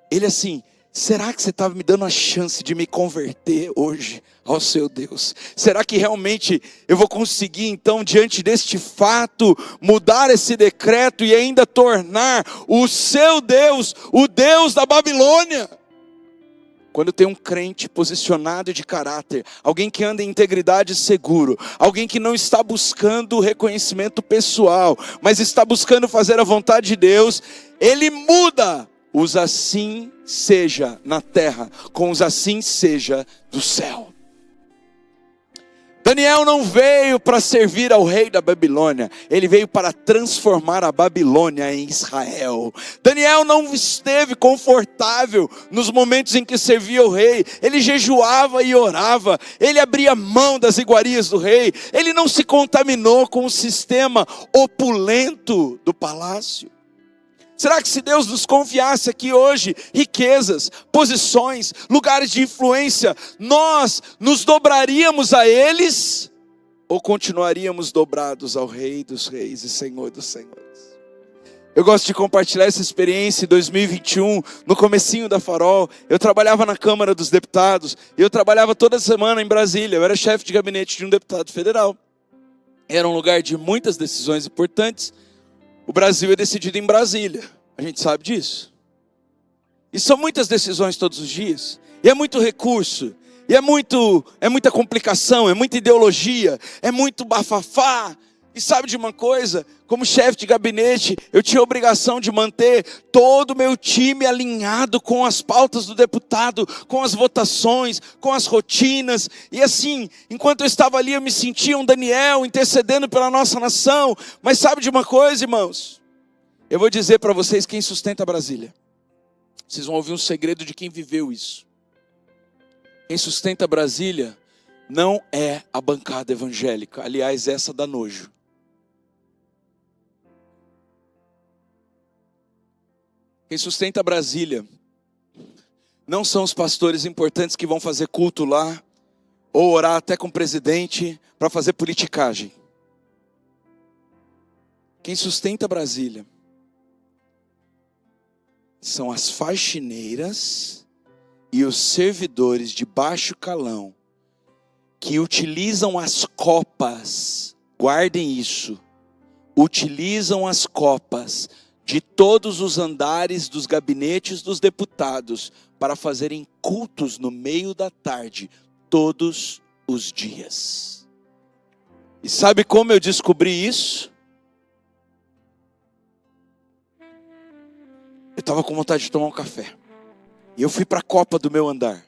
Ele assim, será que você estava me dando a chance de me converter hoje ao seu Deus? Será que realmente eu vou conseguir então, diante deste fato, mudar esse decreto e ainda tornar o seu Deus, o Deus da Babilônia? Quando tem um crente posicionado de caráter, alguém que anda em integridade seguro, alguém que não está buscando reconhecimento pessoal, mas está buscando fazer a vontade de Deus, ele muda os assim seja na terra, com os assim seja do céu. Daniel não veio para servir ao rei da Babilônia, ele veio para transformar a Babilônia em Israel. Daniel não esteve confortável nos momentos em que servia o rei, ele jejuava e orava, ele abria mão das iguarias do rei, ele não se contaminou com o sistema opulento do palácio. Será que se Deus nos confiasse aqui hoje riquezas, posições, lugares de influência, nós nos dobraríamos a eles? Ou continuaríamos dobrados ao Rei dos Reis e Senhor dos Senhores? Eu gosto de compartilhar essa experiência em 2021, no comecinho da Farol. Eu trabalhava na Câmara dos Deputados, e eu trabalhava toda semana em Brasília. Eu era chefe de gabinete de um deputado federal. Era um lugar de muitas decisões importantes. O Brasil é decidido em Brasília, a gente sabe disso. E são muitas decisões todos os dias, e é muito recurso, e é muita complicação, é muita ideologia, é muito bafafá. E sabe de uma coisa? Como chefe de gabinete, eu tinha a obrigação de manter todo o meu time alinhado com as pautas do deputado, com as votações, com as rotinas. E assim, enquanto eu estava ali, eu me sentia um Daniel intercedendo pela nossa nação. Mas sabe de uma coisa, irmãos? Eu vou dizer para vocês quem sustenta Brasília. Vocês vão ouvir um segredo de quem viveu isso. Quem sustenta Brasília não é a bancada evangélica. Aliás, essa dá nojo. Quem sustenta Brasília não são os pastores importantes que vão fazer culto lá, ou orar até com o presidente para fazer politicagem. Quem sustenta Brasília são as faxineiras e os servidores de baixo calão que utilizam as copas, guardem isso, utilizam as copas de todos os andares dos gabinetes dos deputados para fazerem cultos no meio da tarde, todos os dias. E sabe como eu descobri isso? estava com vontade de tomar um café. E eu fui para a copa do meu andar.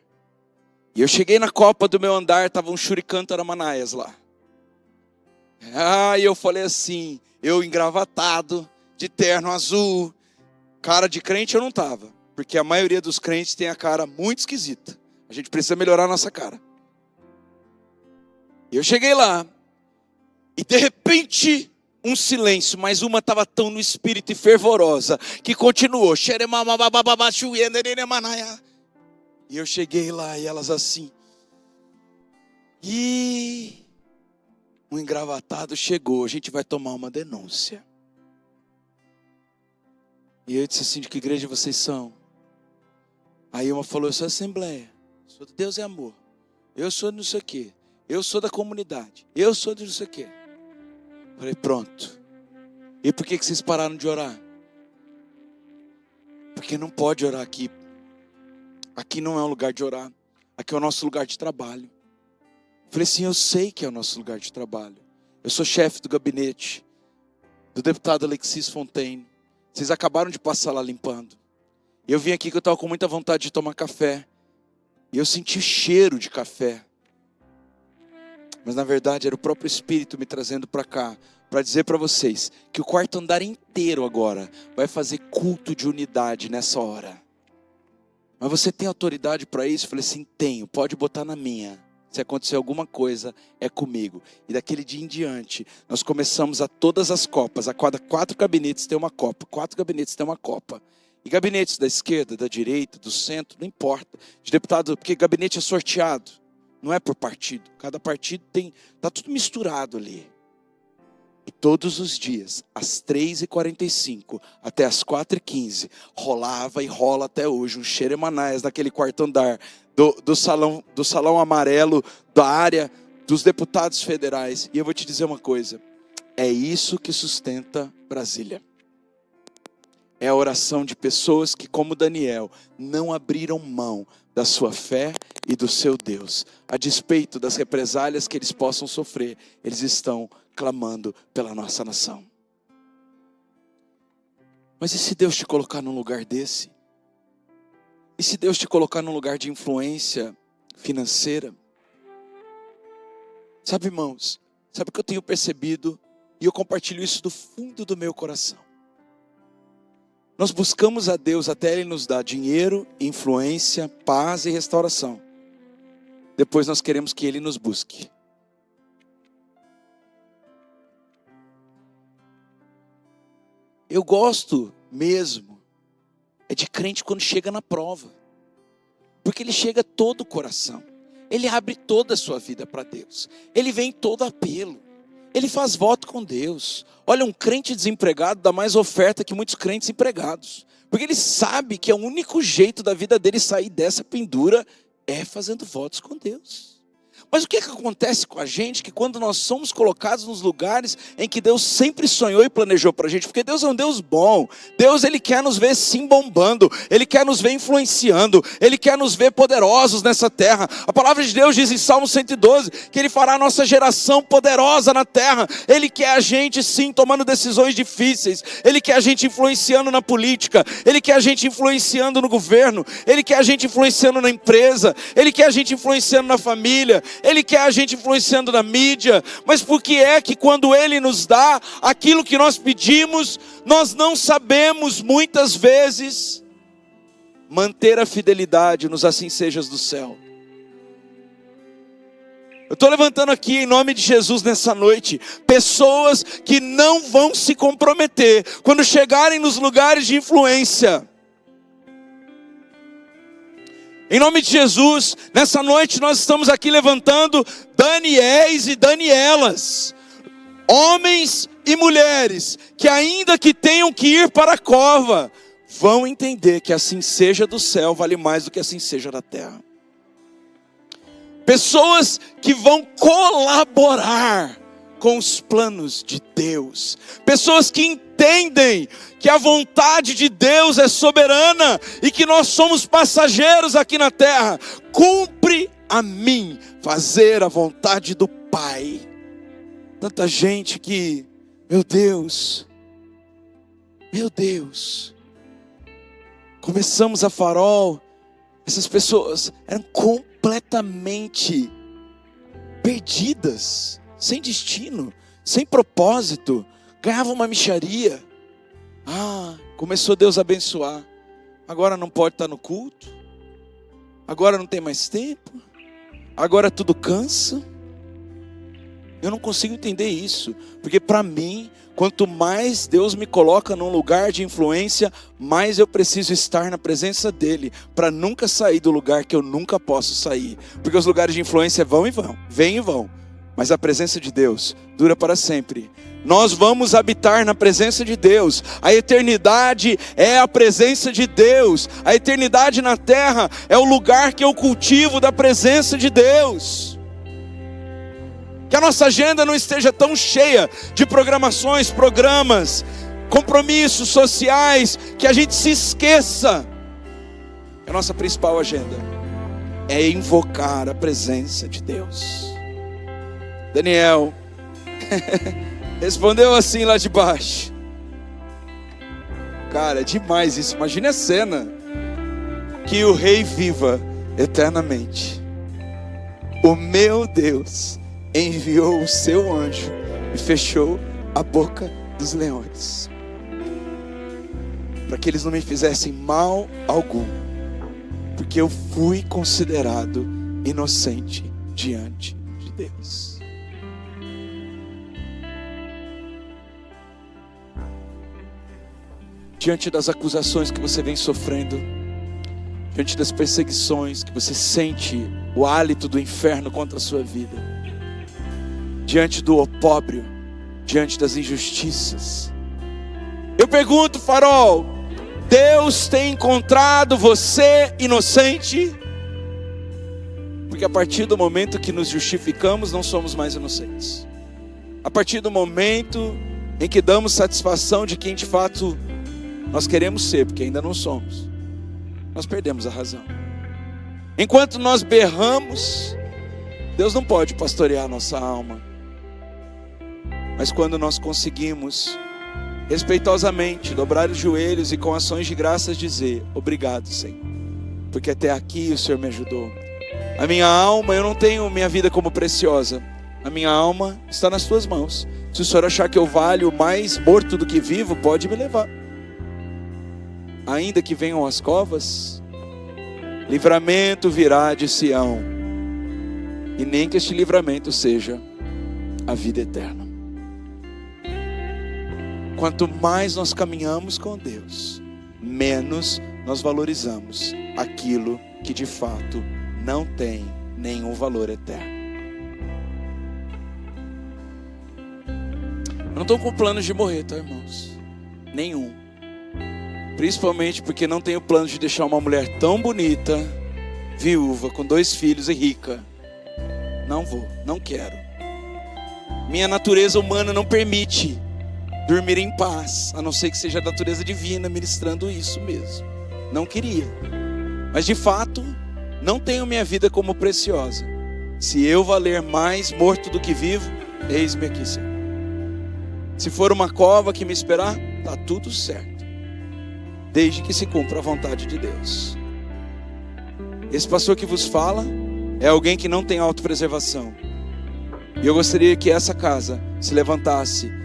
E eu cheguei na copa do meu andar, estava um Shurikantara Manaias lá. E eu falei assim, eu engravatado, de terno azul, cara de crente eu não tava, porque a maioria dos crentes tem a cara muito esquisita. A gente precisa melhorar a nossa cara. E eu cheguei lá, e de repente, um silêncio, mas uma estava tão no espírito e fervorosa, que continuou. E eu cheguei lá, e elas assim, e um engravatado chegou, a gente vai tomar uma denúncia. E eu disse assim, de que igreja vocês são? Aí uma falou, eu sou Assembleia, sou de Deus é Amor, eu sou de não sei o quê, eu sou da comunidade, eu sou de não sei o quê. Falei, pronto. E por que vocês pararam de orar? Porque não pode orar aqui. Aqui não é um lugar de orar, aqui é o nosso lugar de trabalho. Falei assim, eu sei que é o nosso lugar de trabalho. Eu sou chefe do gabinete do deputado Alexis Fontaine. Vocês acabaram de passar lá limpando. Eu vim aqui que eu estava com muita vontade de tomar café. E eu senti o cheiro de café. Mas na verdade era o próprio Espírito me trazendo para cá. Para dizer para vocês que o quarto andar inteiro agora vai fazer culto de unidade nessa hora. Mas você tem autoridade para isso? Eu falei assim, tenho, pode botar na minha. Se acontecer alguma coisa, é comigo. E daquele dia em diante, nós começamos a todas as copas. A cada 4 gabinetes tem uma copa. 4 gabinetes tem uma copa. E gabinetes da esquerda, da direita, do centro, não importa. De deputado, porque gabinete é sorteado. Não é por partido. Cada partido tem, está tudo misturado ali. E todos os dias, às 3h45 até às 4h15, rolava e rola até hoje um xeremanais naquele quarto andar do salão amarelo, da área dos deputados federais. E eu vou te dizer uma coisa, é isso que sustenta Brasília. É a oração de pessoas que, como Daniel, não abriram mão da sua fé e do seu Deus. A despeito das represálias que eles possam sofrer, eles estão clamando pela nossa nação. Mas e se Deus te colocar num lugar desse? E se Deus te colocar num lugar de influência financeira? Sabe, irmãos, sabe o que eu tenho percebido? E eu compartilho isso do fundo do meu coração. Nós buscamos a Deus até Ele nos dar dinheiro, influência, paz e restauração. Depois nós queremos que Ele nos busque. Eu gosto mesmo é de crente quando chega na prova. Porque ele chega todo o coração. Ele abre toda a sua vida para Deus. Ele vem todo apelo. Ele faz voto com Deus. Olha, um crente desempregado dá mais oferta que muitos crentes empregados. Porque ele sabe que é o único jeito da vida dele sair dessa pendura é fazendo votos com Deus. Mas o que acontece com a gente, que quando nós somos colocados nos lugares em que Deus sempre sonhou e planejou para a gente, porque Deus é um Deus bom, Deus Ele quer nos ver sim bombando, Ele quer nos ver influenciando, Ele quer nos ver poderosos nessa terra. A palavra de Deus diz em Salmo 112, que Ele fará a nossa geração poderosa na terra. Ele quer a gente sim tomando decisões difíceis, Ele quer a gente influenciando na política, Ele quer a gente influenciando no governo, Ele quer a gente influenciando na empresa, Ele quer a gente influenciando na família, Ele quer a gente influenciando na mídia. Mas por que é que quando Ele nos dá aquilo que nós pedimos, nós não sabemos muitas vezes manter a fidelidade nos assim sejas do céu? Eu estou levantando aqui em nome de Jesus nessa noite pessoas que não vão se comprometer quando chegarem nos lugares de influência. Em nome de Jesus, nessa noite nós estamos aqui levantando Daniéis e Danielas, homens e mulheres, que ainda que tenham que ir para a cova, vão entender que assim seja do céu vale mais do que assim seja da terra. Pessoas que vão colaborar com os planos de Deus. Pessoas que entendem que a vontade de Deus é soberana e que nós somos passageiros aqui na terra. Cumpre a mim fazer a vontade do Pai. Tanta gente que, meu Deus, Começamos a Farol, essas pessoas eram completamente perdidas, sem destino, sem propósito, ganhavam uma mixaria. Começou Deus a abençoar. Agora não pode estar no culto, agora não tem mais tempo, agora tudo cansa. Eu não consigo entender isso, porque para mim, quanto mais Deus me coloca num lugar de influência, mais eu preciso estar na presença dEle, para nunca sair do lugar que eu nunca posso sair, porque os lugares de influência vão e vão, vêm e vão, mas a presença de Deus dura para sempre. Nós vamos habitar na presença de Deus, a eternidade é a presença de Deus, a eternidade na terra é o lugar que eu cultivo da presença de Deus. Que a nossa agenda não esteja tão cheia de programações, programas, compromissos sociais, que a gente se esqueça que a nossa principal agenda é invocar a presença de Deus. Daniel respondeu assim lá de baixo. Cara, é demais isso. Imagine a cena. Que o rei viva eternamente. O meu Deus enviou o seu anjo e fechou a boca dos leões, para que eles não me fizessem mal algum, porque eu fui considerado inocente diante de Deus. Diante das acusações que você vem sofrendo, diante das perseguições que você sente o hálito do inferno contra a sua vida, diante do opróbrio, diante das injustiças, eu pergunto, Farol, Deus tem encontrado você inocente? Porque a partir do momento que nos justificamos, não somos mais inocentes. A partir do momento em que damos satisfação de quem de fato nós queremos ser, porque ainda não somos, nós perdemos a razão. Enquanto nós berramos, Deus não pode pastorear a nossa alma. Mas quando nós conseguimos respeitosamente dobrar os joelhos e com ações de graças dizer: obrigado, Senhor, porque até aqui o Senhor me ajudou. A minha alma, eu não tenho minha vida como preciosa. A minha alma está nas tuas mãos. Se o Senhor achar que eu valho mais morto do que vivo, pode me levar. Ainda que venham as covas, livramento virá de Sião, e nem que este livramento seja a vida eterna. Quanto mais nós caminhamos com Deus, menos nós valorizamos aquilo que de fato não tem nenhum valor eterno. Eu não estou com planos de morrer, tá, irmãos? Nenhum. Principalmente porque não tenho plano de deixar uma mulher tão bonita, viúva, com 2 filhos e rica. Não vou, não quero. Minha natureza humana não permite dormir em paz, a não ser que seja a natureza divina ministrando isso mesmo. Não queria, mas de fato não tenho minha vida como preciosa. Se eu valer mais morto do que vivo, eis-me aqui, Senhor. Se for uma cova que me esperar, está tudo certo, desde que se cumpra a vontade de Deus. Esse pastor que vos fala é alguém que não tem autopreservação, e eu gostaria que essa casa se levantasse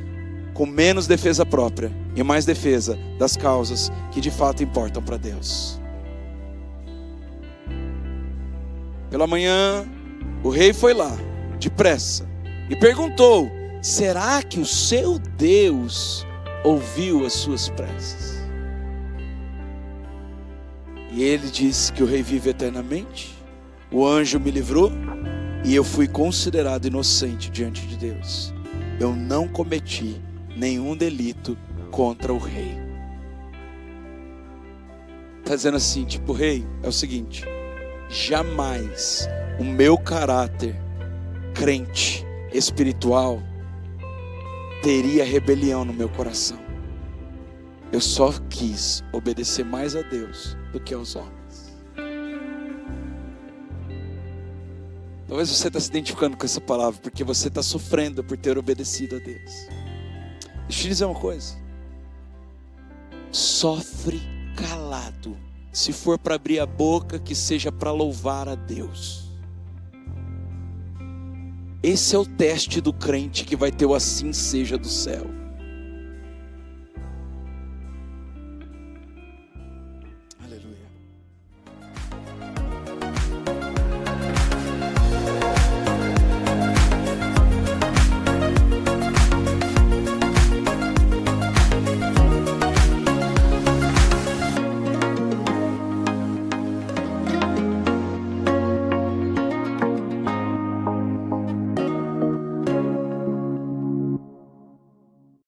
com menos defesa própria e mais defesa das causas que de fato importam para Deus. Pela manhã, o rei foi lá, depressa, e perguntou: será que o seu Deus ouviu as suas preces? E ele disse que o rei vive eternamente, o anjo me livrou, e eu fui considerado inocente diante de Deus. Eu não cometi nenhum delito contra o rei. Está dizendo assim, tipo, rei, é o seguinte: jamais o meu caráter crente, espiritual, teria rebelião no meu coração. Eu só quis obedecer mais a Deus do que aos homens. Talvez você está se identificando com essa palavra, porque você está sofrendo por ter obedecido a Deus. Deixa eu te dizer uma coisa: sofre calado Se for para abrir a boca, que seja para louvar a Deus. Esse é o teste do crente que vai ter o assim seja do céu.